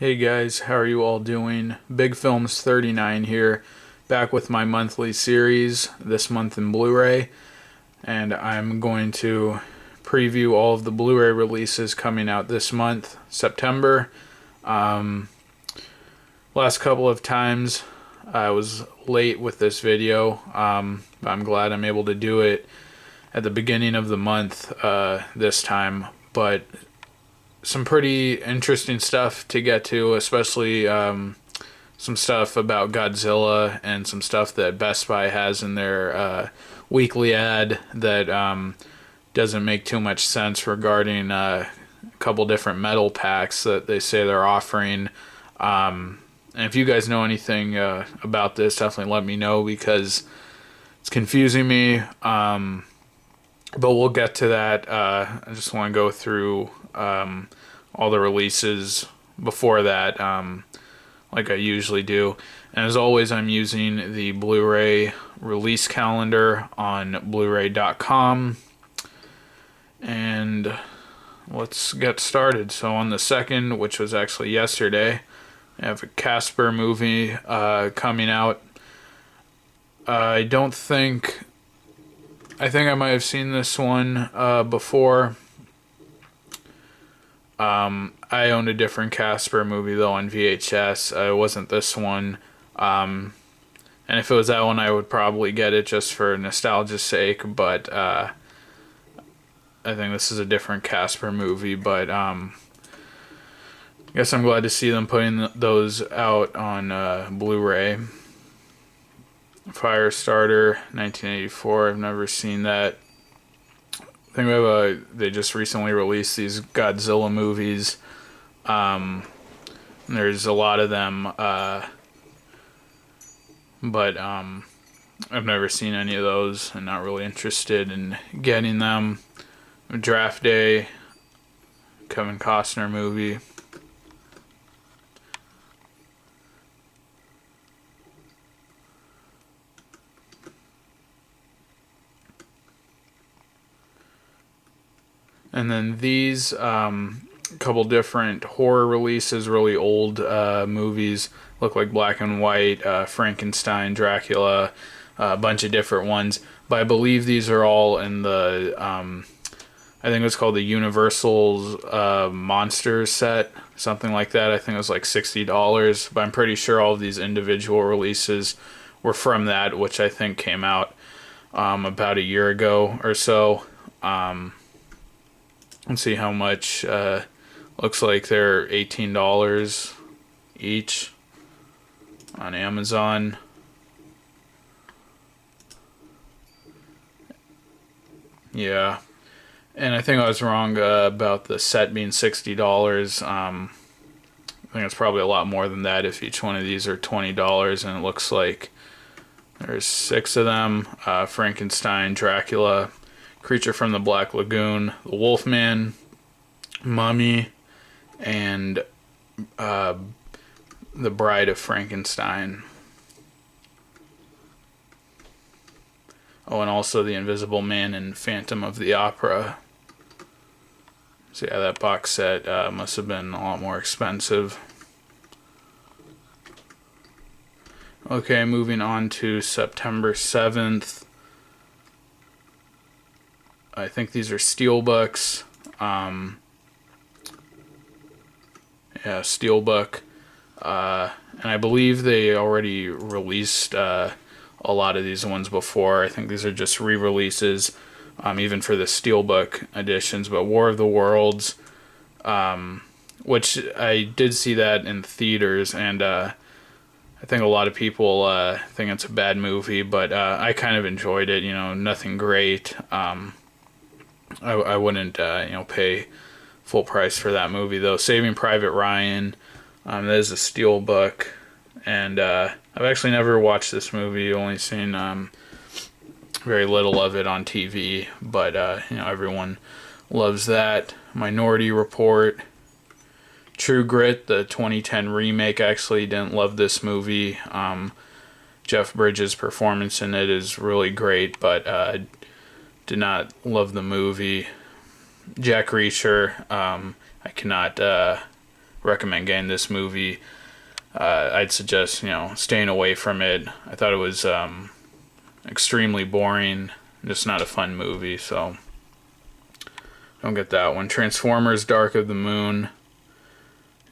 Hey guys, how are you all doing? Big Films 39 here, back with my monthly series, this month in Blu-ray, and I'm going to preview all of the Blu-ray releases coming out this month, September. Um, Last couple of times I was late with this video, but I'm glad I'm able to do it at the beginning of the month this time, but some pretty interesting stuff to get to, especially some stuff about Godzilla and some stuff that Best Buy has in their weekly ad that doesn't make too much sense regarding a couple different metal packs that they say they're offering. And if you guys know anything about this, definitely let me know because it's confusing me. But we'll get to that. I just want to go through all the releases before that, like I usually do. And as always, I'm using the Blu-ray release calendar on Blu-ray.com. And let's get started. So on the 2nd, which was actually yesterday, I have a Casper movie coming out. I think I might have seen this one before. I owned a different Casper movie though on VHS. It wasn't this one. And if it was that one, I would probably get it just for nostalgia's sake. But I think this is a different Casper movie. But I guess I'm glad to see them putting those out on Blu-ray. Firestarter, 1984. I've never seen that. I think we have they just recently released these Godzilla movies. There's a lot of them, but I've never seen any of those and not really interested in getting them. Draft Day, Kevin Costner movie. And then these couple different horror releases, really old movies, look like black and white, Frankenstein, Dracula, a bunch of different ones. But I believe these are all in the, I think it's called the Universal's Monsters set, something like that. I think it was like $60, but I'm pretty sure all of these individual releases were from that, which I think came out about a year ago or so. Let's see how much. Looks like they're $18 each on Amazon. Yeah, and I think I was wrong about the set being $60. I think it's probably a lot more than that if each one of these are $20, and it looks like there's 6 of them. Frankenstein, Dracula, Creature from the Black Lagoon, The Wolfman, Mummy, and The Bride of Frankenstein. Oh, and also The Invisible Man and Phantom of the Opera. So yeah, that box set must have been a lot more expensive. Okay, moving on to September 7th. I think these are steelbooks. Yeah, steelbook. And I believe they already released a lot of these ones before. I think these are just re-releases, even for the steelbook editions. But War of the Worlds, which I did see that in theaters, and I think a lot of people think it's a bad movie, but I kind of enjoyed it. You know, nothing great. I wouldn't pay full price for that movie though. Saving Private Ryan, that is a steelbook, and I've actually never watched this movie. Only seen very little of it on TV, but everyone loves that. Minority Report, True Grit, the 2010 remake. I actually didn't love this movie. Jeff Bridges' performance in it is really great, but did not love the movie. Jack Reacher, I cannot recommend getting this movie. I'd suggest, staying away from it. I thought it was extremely boring, just not a fun movie, so don't get that one. Transformers Dark of the Moon,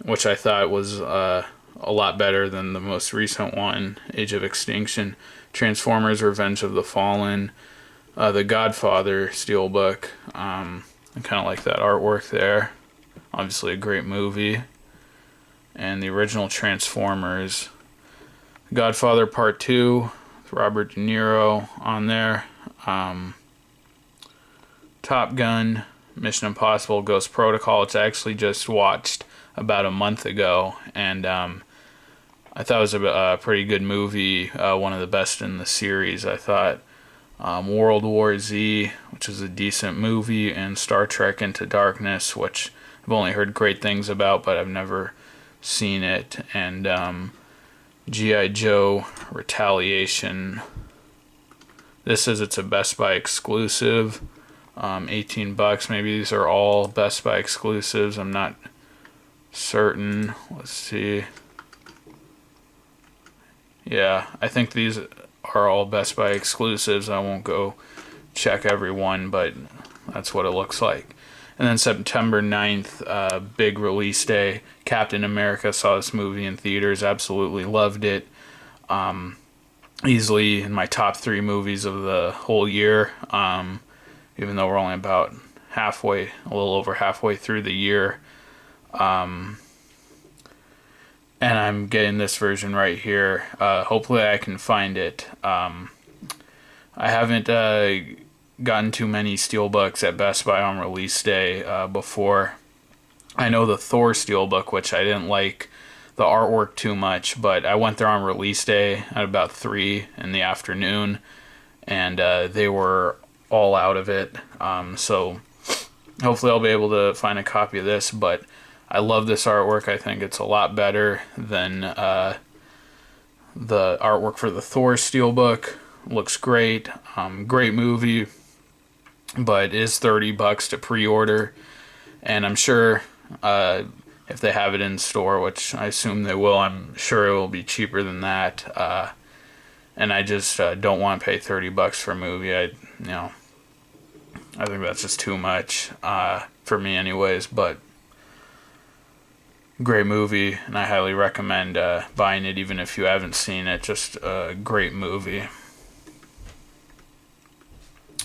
which I thought was a lot better than the most recent one, Age of Extinction. Transformers Revenge of the Fallen, The Godfather Steelbook. I kind of like that artwork there. Obviously a great movie. And the original Transformers, Godfather Part 2, with Robert De Niro on there. Top Gun, Mission Impossible, Ghost Protocol, which I actually just watched about a month ago, and I thought it was a pretty good movie, one of the best in the series, I thought. World War Z, which is a decent movie, and Star Trek Into Darkness, which I've only heard great things about, but I've never seen it, and G.I. Joe Retaliation. This says it's a Best Buy exclusive, $18. Maybe these are all Best Buy exclusives, I'm not certain. Let's see. Yeah, I think these are all Best Buy exclusives. I won't go check every one, but that's what it looks like. And then September 9th, big release day, Captain America. Saw this movie in theaters, absolutely loved it. Easily in my top 3 movies of the whole year, even though we're only about a little over halfway through the year. And I'm getting this version right here. Hopefully I can find it. I haven't gotten too many Steelbooks at Best Buy on release day before. I know the Thor Steelbook, which I didn't like the artwork too much, but I went there on release day at about 3 in the afternoon, and they were all out of it. So hopefully I'll be able to find a copy of this, but I love this artwork. I think it's a lot better than the artwork for the Thor Steelbook. Looks great. Great movie, but it is $30 to pre-order, and I'm sure if they have it in store, which I assume they will, I'm sure it will be cheaper than that. And I just don't want to pay $30 for a movie. I think that's just too much for me, anyways. But great movie, and I highly recommend buying it, even if you haven't seen it. Just a great movie.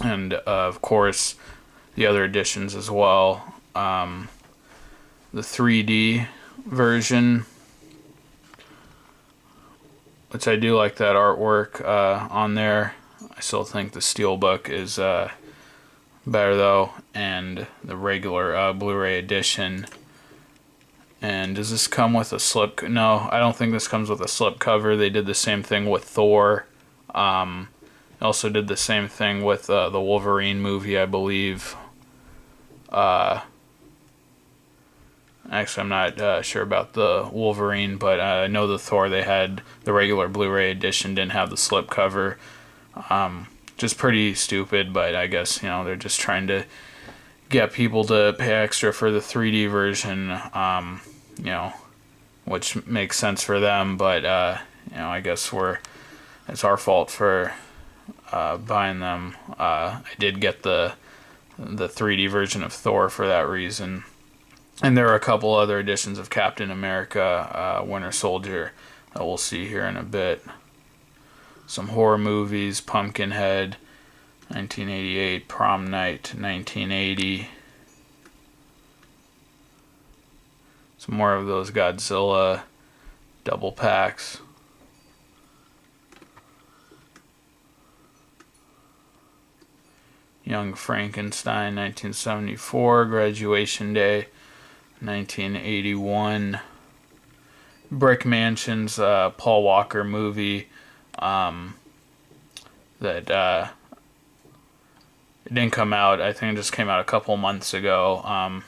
And of course, the other editions as well. The 3D version, which I do like that artwork on there. I still think the Steelbook is better though, and the regular Blu-ray edition. And does this come with a slip? No, I don't think this comes with a slip cover. They did the same thing with Thor. Also did the same thing with the Wolverine movie, I believe. Actually, I'm not sure about the Wolverine, but I know the Thor, they had the regular Blu-ray edition, didn't have the slip cover. Just pretty stupid, but I guess, they're just trying to get people to pay extra for the 3D version, which makes sense for them, but, I guess it's our fault for buying them. I did get the 3D version of Thor for that reason. And there are a couple other editions of Captain America, Winter Soldier, that we'll see here in a bit. Some horror movies, Pumpkinhead, 1988, Prom Night, 1980. Some more of those Godzilla double packs. Young Frankenstein, 1974, Graduation Day, 1981. Brick Mansion's Paul Walker movie that it didn't come out. I think it just came out a couple months ago.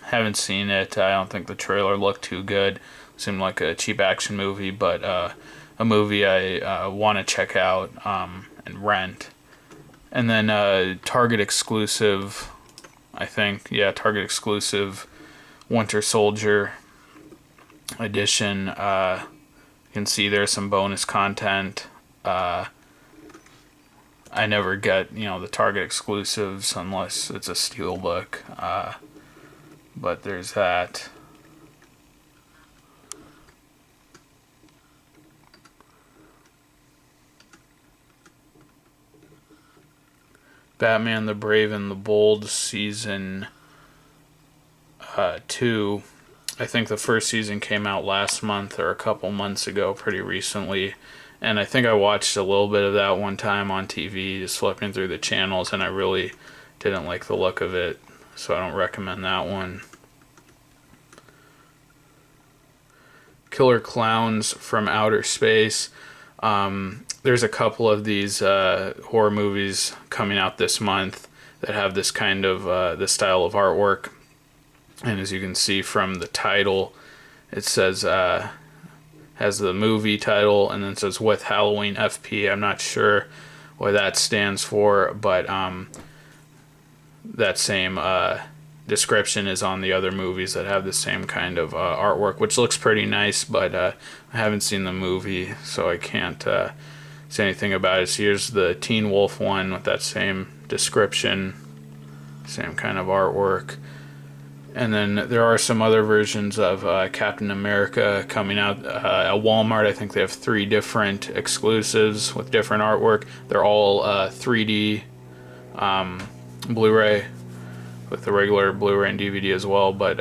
Haven't seen it. I don't think the trailer looked too good. Seemed like a cheap action movie, but a movie I want to check out and rent. And then Target exclusive, I think. Yeah, Target exclusive Winter Soldier. edition. You can see there's some bonus content. I never get, the Target exclusives unless it's a steelbook. But there's that. Batman the Brave and the Bold Season 2. I think the first season came out last month or a couple months ago, pretty recently. And I think I watched a little bit of that one time on TV, just flipping through the channels, and I really didn't like the look of it, so I don't recommend that one. Killer Clowns from Outer Space. There's a couple of these horror movies coming out this month that have this kind of this style of artwork, and as you can see from the title, it says has the movie title, and then it says with Halloween FP. I'm not sure what that stands for, but that same description is on the other movies that have the same kind of artwork, which looks pretty nice, but I haven't seen the movie, so I can't say anything about it. So here's the Teen Wolf one with that same description, same kind of artwork. And then there are some other versions of Captain America coming out at Walmart. I think they have 3 different exclusives with different artwork. They're all 3D Blu-ray with the regular Blu-ray and DVD as well. But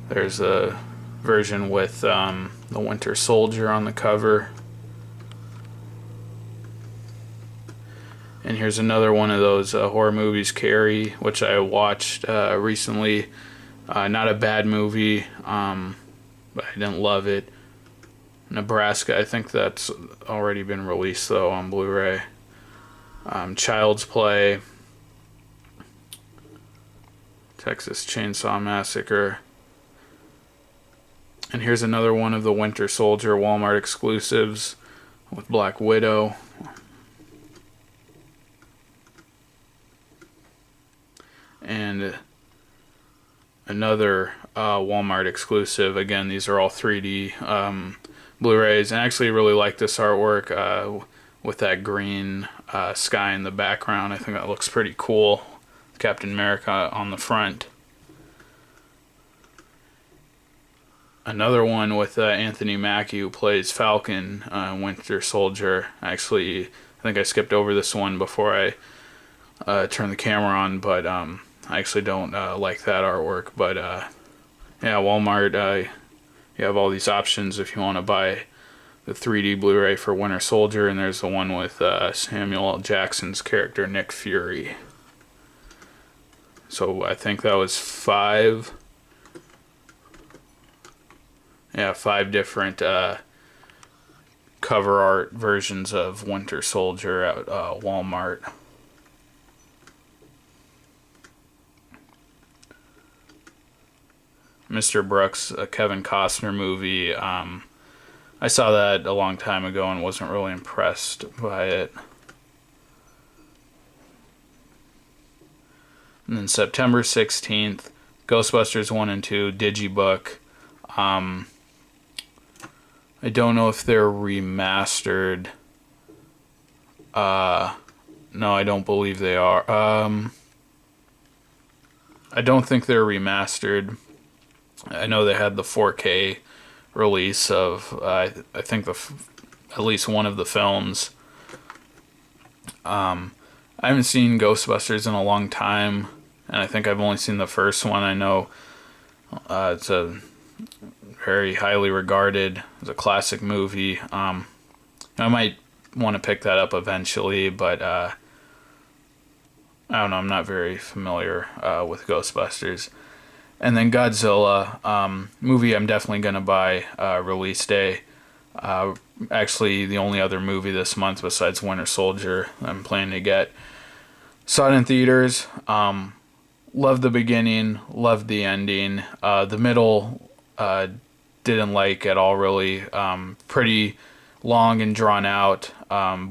there's a version with the Winter Soldier on the cover. And here's another one of those horror movies, Carrie, which I watched recently. Not a bad movie, but I didn't love it. Nebraska, I think that's already been released though on Blu-ray. Child's Play. Texas Chainsaw Massacre. And here's another one of the Winter Soldier Walmart exclusives with Black Widow. And another Walmart exclusive. Again, these are all 3D Blu-rays, and I actually really like this artwork with that green sky in the background. I think that looks pretty cool. Captain America on the front. Another one with Anthony Mackie, who plays Falcon, Winter Soldier. Actually, I think I skipped over this one before I turned the camera on, but I actually don't like that artwork. But yeah, Walmart, you have all these options if you want to buy the 3D Blu-ray for Winter Soldier, and there's the one with Samuel L. Jackson's character Nick Fury. So I think that was 5 different cover art versions of Winter Soldier at Walmart. Mr. Brooks, a Kevin Costner movie. I saw that a long time ago and wasn't really impressed by it. And then September 16th, Ghostbusters 1 and 2, Digibook. I don't know if they're remastered. No, I don't believe they are. I don't think they're remastered. I know they had the 4K release of, I think, at least one of the films. I haven't seen Ghostbusters in a long time, and I think I've only seen the first one. I know it's a very highly regarded, it's a classic movie. I might want to pick that up eventually, but I don't know, I'm not very familiar with Ghostbusters. And then Godzilla, movie I'm definitely going to buy release day. Actually, the only other movie this month besides Winter Soldier I'm planning to get. Saw it in theaters. Loved the beginning, loved the ending. The middle, didn't like at all, really. Pretty long and drawn out,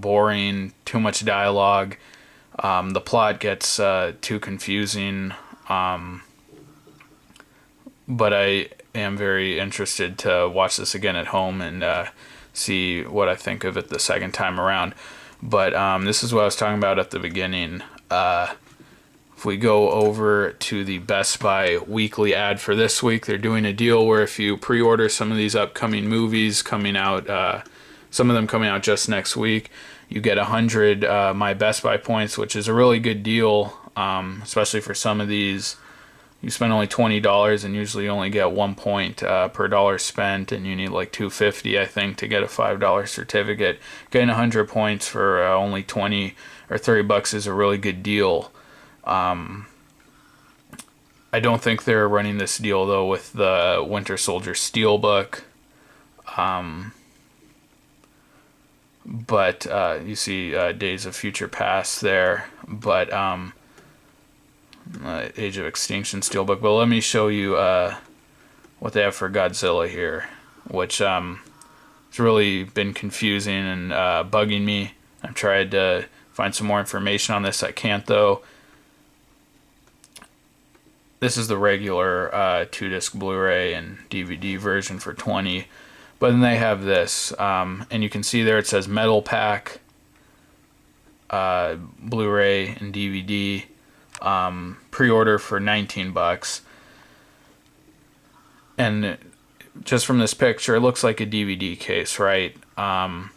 boring, too much dialogue. The plot gets too confusing. But I am very interested to watch this again at home and see what I think of it the second time around. But this is what I was talking about at the beginning. If we go over to the Best Buy weekly ad for this week, they're doing a deal where if you pre-order some of these upcoming movies coming out, some of them coming out just next week, you get 100 My Best Buy points, which is a really good deal, especially for some of these. You spend only $20 and usually you only get 1 point per dollar spent, and you need like $2.50, I think, to get a $5 certificate. Getting 100 points for only 20 or $30 is a really good deal. I don't think they're running this deal though with the Winter Soldier Steelbook. But you see Days of Future Past there, but Age of Extinction Steelbook. But let me show you what they have for Godzilla here, which has really been confusing and bugging me. I've tried to find some more information on this. I can't though. This is the regular 2-disc Blu-ray and DVD version for $20. But then they have this, and you can see there it says Metal Pack, Blu-ray and DVD, pre-order for $19. And just from this picture, it looks like a DVD case, right? And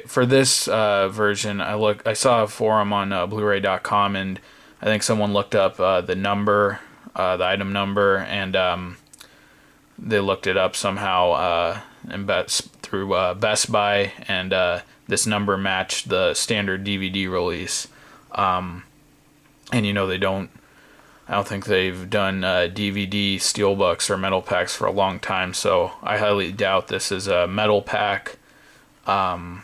for this version, I saw a forum on Blu-ray.com, and I think someone looked up the number, the item number, and they looked it up somehow through Best Buy, and this number matched the standard DVD release. And I don't think they've done DVD steelbooks or metal packs for a long time, so I highly doubt this is a metal pack. But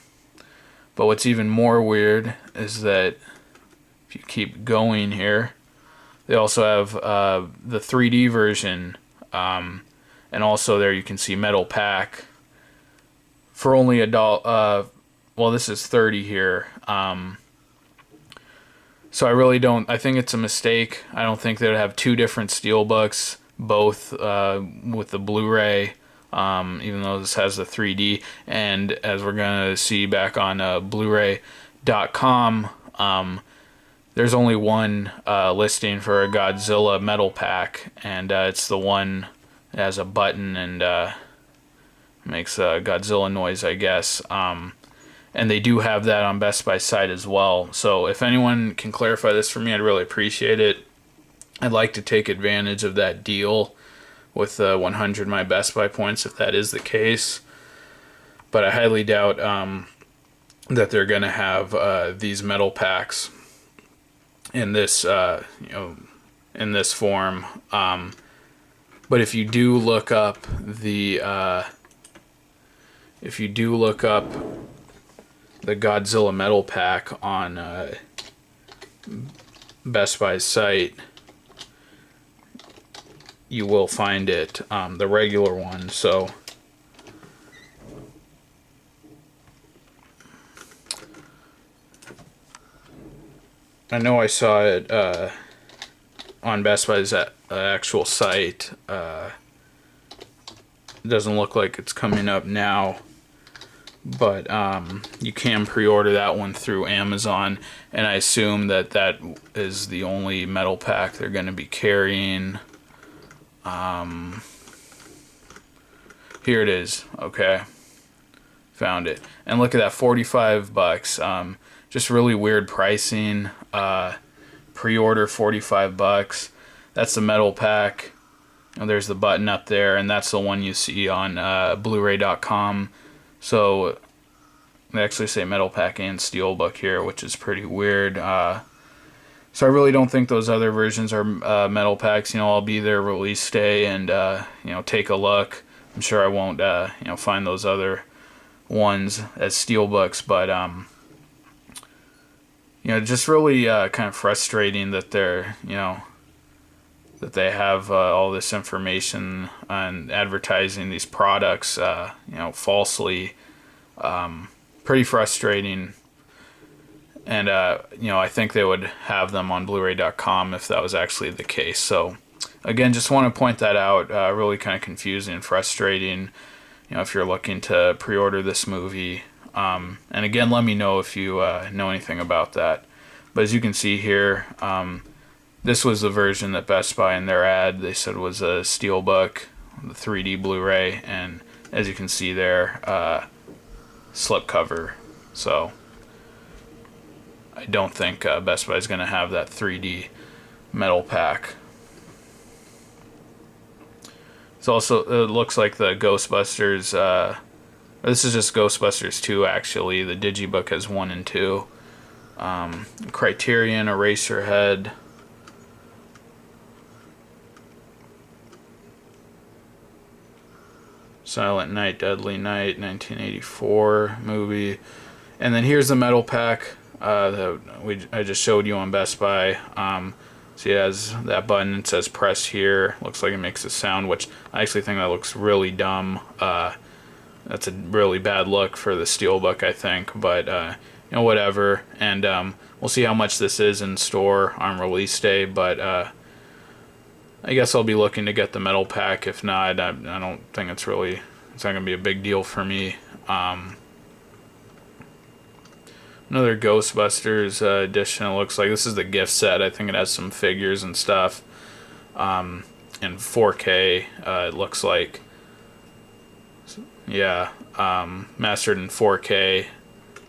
what's even more weird is that if you keep going here, they also have the 3D version, and also there you can see metal pack for only $1. Well, this is 30 here. So I really don't. I think it's a mistake. I don't think they'd have two different steelbooks, both with the Blu-ray, even though this has the 3D. And as we're gonna see back on Blu-ray.com, there's only one listing for a Godzilla metal pack, and it's the one that has a button and makes a Godzilla noise, I guess. And they do have that on Best Buy's site as well. So if anyone can clarify this for me, I'd really appreciate it. I'd like to take advantage of that deal with 100 My Best Buy points if that is the case. But I highly doubt that they're going to have these metal packs in this, in this form. But if you do look up the Godzilla metal pack on Best Buy's site, you will find it, the regular one. So I know I saw it on Best Buy's actual site. It doesn't look like it's coming up now, but you can pre-order that one through Amazon, and I assume that that is the only metal pack they're going to be carrying. Here it is. Okay, found it. And look at that, $45. Just really weird pricing. Pre-order $45. That's the metal pack. And there's the button up there, and that's the one you see on Blu-ray.com. So they actually say metal pack and steelbook here, which is pretty weird. So I really don't think those other versions are metal packs. I'll be there release day and take a look. I'm sure I won't find those other ones as steelbooks, but just really kind of frustrating that they're that they have all this information on advertising these products falsely. Pretty frustrating. And I think they would have them on Blu-ray.com if that was actually the case. So Again, just want to point that out. Really kind of confusing and frustrating, if you're looking to pre-order this movie. And again, let me know if you know anything about that. But as you can see here, this was the version that Best Buy in their ad they said was a Steelbook, the 3D Blu-ray, and as you can see there, slipcover. So I don't think Best Buy is going to have that 3D metal pack. It's also, it looks like the Ghostbusters, this is just Ghostbusters 2 actually. The Digibook has 1 and 2. Criterion, Eraserhead. Silent Night, Deadly Night, 1984 movie. And then here's the metal pack that I just showed you on Best Buy. See, it has that button. It says press here. Looks like it makes a sound, which I actually think that looks really dumb. That's a really bad look for the Steelbook, I think. But, whatever. And we'll see how much this is in store on release day. But I guess I'll be looking to get the metal pack. If not, I don't think it's not going to be a big deal for me. Another Ghostbusters edition. It looks like this is the gift set. I think it has some figures and stuff. In 4K, it looks like. Yeah, mastered in 4K.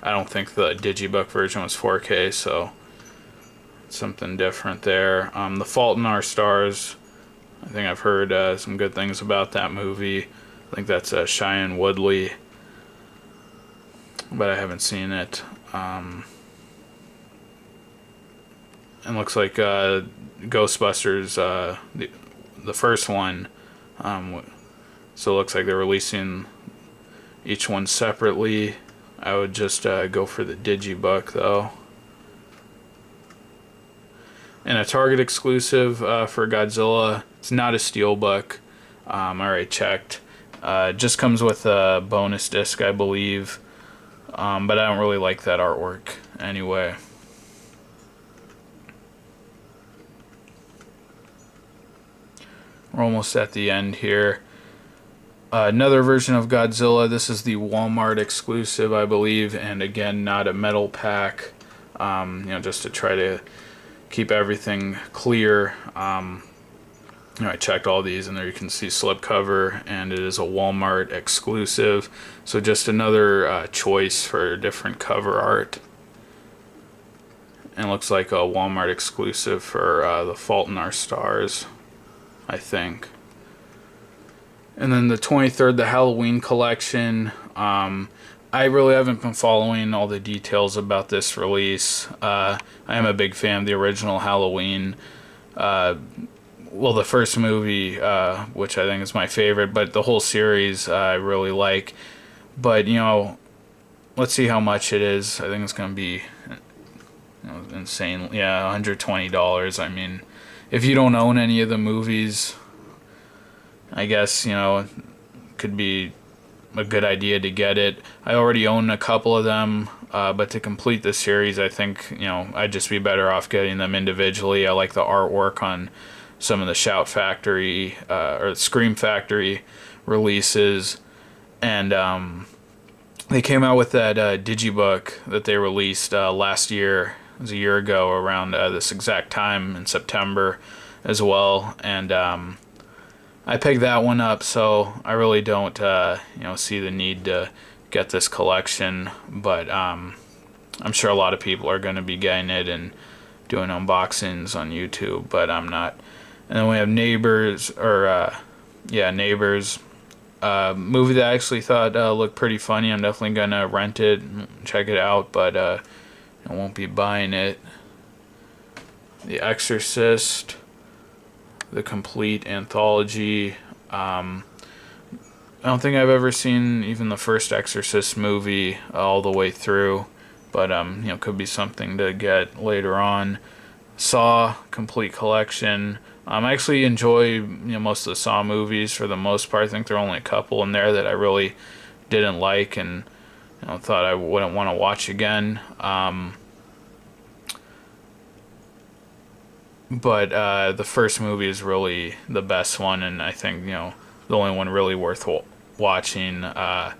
I don't think the Digibook version was 4K, so something different there. The Fault in Our Stars. I think I've heard some good things about that movie. I think that's Cheyenne Woodley, but I haven't seen it. And looks like Ghostbusters, the first one. So it looks like they're releasing each one separately. I would just go for the Digibook though. And a Target exclusive for Godzilla. It's not a Steelbook. I already checked. Just comes with a bonus disc, I believe. But I don't really like that artwork anyway. We're almost at the end here. Another version of Godzilla. This is the Walmart exclusive, I believe, and again, not a metal pack. Just to try to keep everything clear. I checked all these, and there you can see slipcover, and it is a Walmart exclusive. So just another choice for different cover art. And it looks like a Walmart exclusive for The Fault in Our Stars, I think. And then the 23rd, the Halloween collection. I really haven't been following all the details about this release. I am a big fan of the original Halloween. Well, the first movie, which I think is my favorite, but the whole series I really like. But, let's see how much it is. I think it's going to be insane. Yeah, $120. I mean, if you don't own any of the movies, I guess, could be a good idea to get it. I already own a couple of them, but to complete the series, I think, I'd just be better off getting them individually. I like the artwork on some of the Shout Factory or Scream Factory releases, and they came out with that Digibook that they released last year. It was a year ago around this exact time in September as well, and I picked that one up, so I really don't see the need to get this collection, but I'm sure a lot of people are going to be getting it and doing unboxings on YouTube, but I'm not. And then we have Neighbors, Neighbors. Movie that I actually thought looked pretty funny. I'm definitely going to rent it and check it out, but I won't be buying it. The Exorcist, the complete anthology. I don't think I've ever seen even the first Exorcist movie all the way through, but could be something to get later on. Saw complete collection. I actually enjoy most of the Saw movies for the most part. I think there are only a couple in there that I really didn't like and thought I wouldn't want to watch again. but the first movie is really the best one, and I think the only one really worth watching. The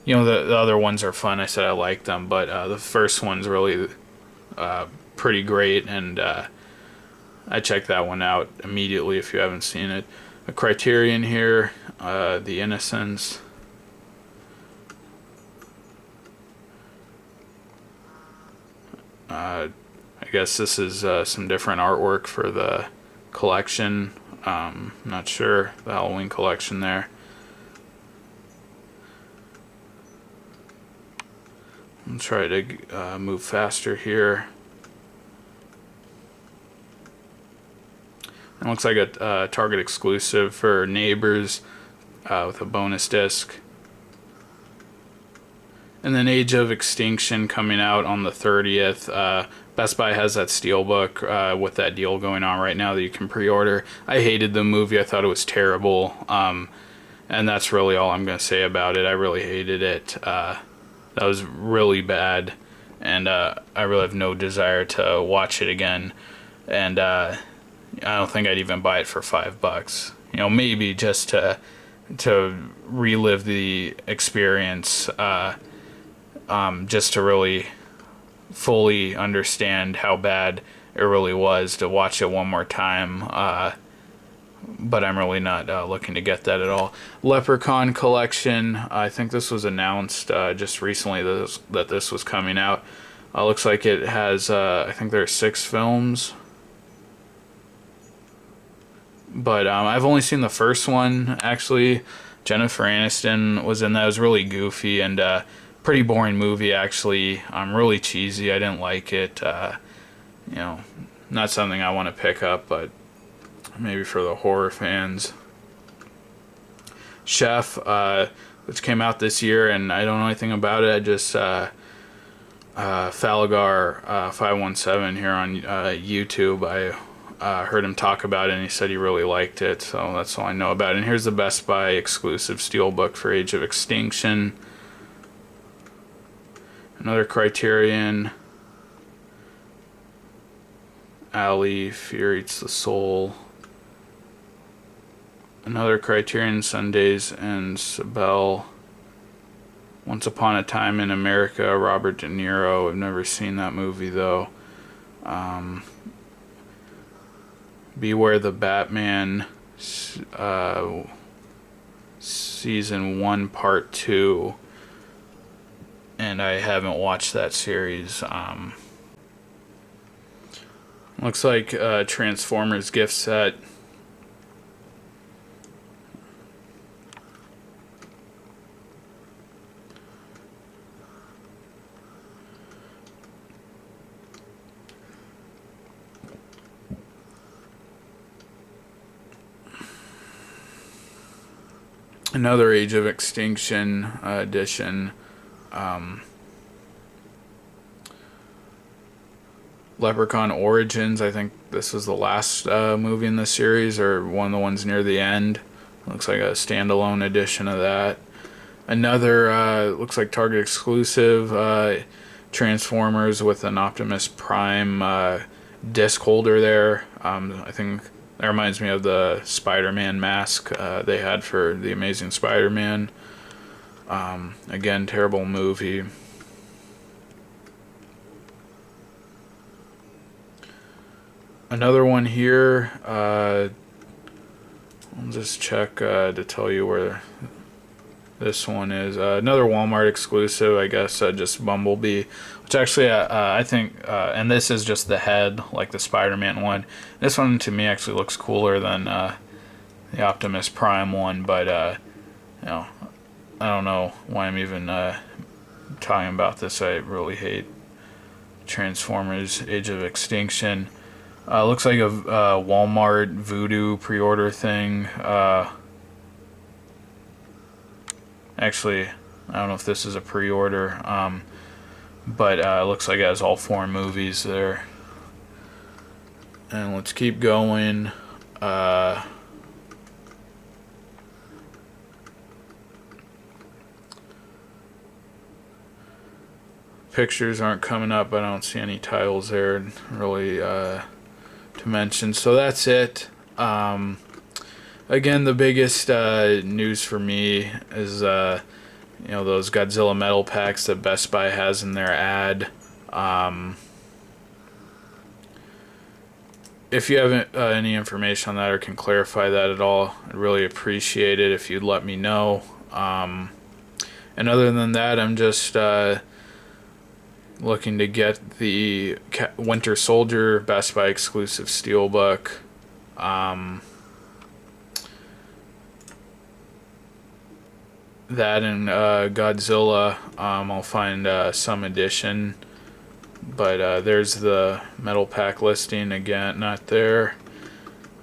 other ones are fun. I said I like them, but the first one's really pretty great, and I checked that one out immediately if you haven't seen it. A Criterion here, The Innocents. I guess this is some different artwork for the collection. Not sure, the Halloween collection there. I'll try to move faster here. It looks like a Target exclusive for Neighbors with a bonus disc. And then Age of Extinction coming out on the 30th. Best Buy has that Steelbook with that deal going on right now that you can pre-order. I hated the movie. I thought it was terrible. And that's really all I'm going to say about it. I really hated it. That was really bad. And I really have no desire to watch it again. And I don't think I'd even buy it for $5. Maybe just to relive the experience. Just to really fully understand how bad it really was, to watch it one more time. But I'm really not looking to get that at all. Leprechaun collection. I think this was announced just recently that this was coming out. Looks like it has, I think there are 6 films. But I've only seen the first one, actually. Jennifer Aniston was in that. It was really goofy and pretty boring movie, actually. Really cheesy. I didn't like it. Not something I want to pick up, but maybe for the horror fans. Chef, which came out this year, and I don't know anything about it. I just Falagar 517 here on YouTube. I heard him talk about it, and he said he really liked it, so that's all I know about it. And here's the Best Buy exclusive Steelbook for Age of Extinction. Another Criterion. Ali, Fear Eats the Soul. Another Criterion, Sundays and Sibel. Once Upon a Time in America, Robert De Niro. I've never seen that movie, though. Beware the Batman, Season 1, Part 2. And I haven't watched that series. Looks like Transformers gift set. Another Age of Extinction edition. Leprechaun Origins. I think this was the last movie in the series, or one of the ones near the end. Looks like a standalone edition of that. Another looks like Target exclusive Transformers with an Optimus Prime disc holder there. I think that reminds me of the Spider-Man mask they had for The Amazing Spider-Man. Again, terrible movie. Another one here. I'll just check to tell you where this one is. Another Walmart exclusive, I guess, just Bumblebee. Which actually, I think, and this is just the head, like the Spider-Man one. This one, to me, actually looks cooler than the Optimus Prime one, but, I don't know why I'm even talking about this. I really hate Transformers Age of Extinction. Looks like a Walmart Voodoo pre-order thing. Actually, I don't know if this is a pre-order, but it looks like it has all 4 movies there. And let's keep going. Pictures aren't coming up. I don't see any titles there. Really to mention. So that's it. Again, the biggest news for me is those Godzilla metal packs that Best Buy has in their ad. If you have any information on that or can clarify that at all, I'd really appreciate it if you'd let me know. And other than that, I'm just looking to get the Winter Soldier Best Buy exclusive steelbook. That and Godzilla, I'll find some edition. But there's the metal pack listing again, not there.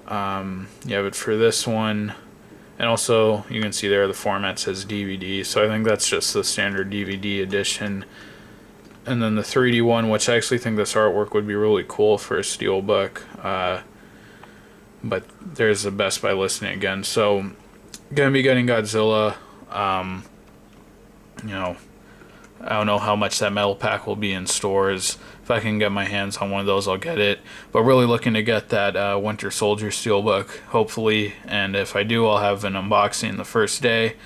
You have it for this one. And also, you can see there the format says DVD, so I think that's just the standard DVD edition. And then the 3D one, which I actually think this artwork would be really cool for a steelbook. But there's the Best Buy listing again. So, gonna be getting Godzilla. I don't know how much that metal pack will be in stores. If I can get my hands on one of those, I'll get it. But really looking to get that Winter Soldier steelbook, hopefully. And if I do, I'll have an unboxing the first day.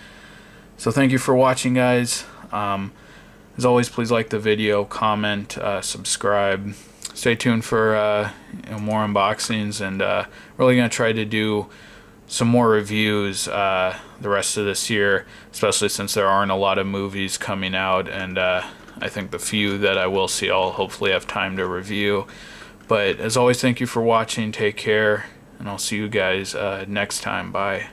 So thank you for watching, guys. As always, please like the video, comment, subscribe. Stay tuned for more unboxings, and really going to try to do some more reviews the rest of this year, especially since there aren't a lot of movies coming out, and I think the few that I will see I'll hopefully have time to review. But as always, thank you for watching, take care, and I'll see you guys next time. Bye.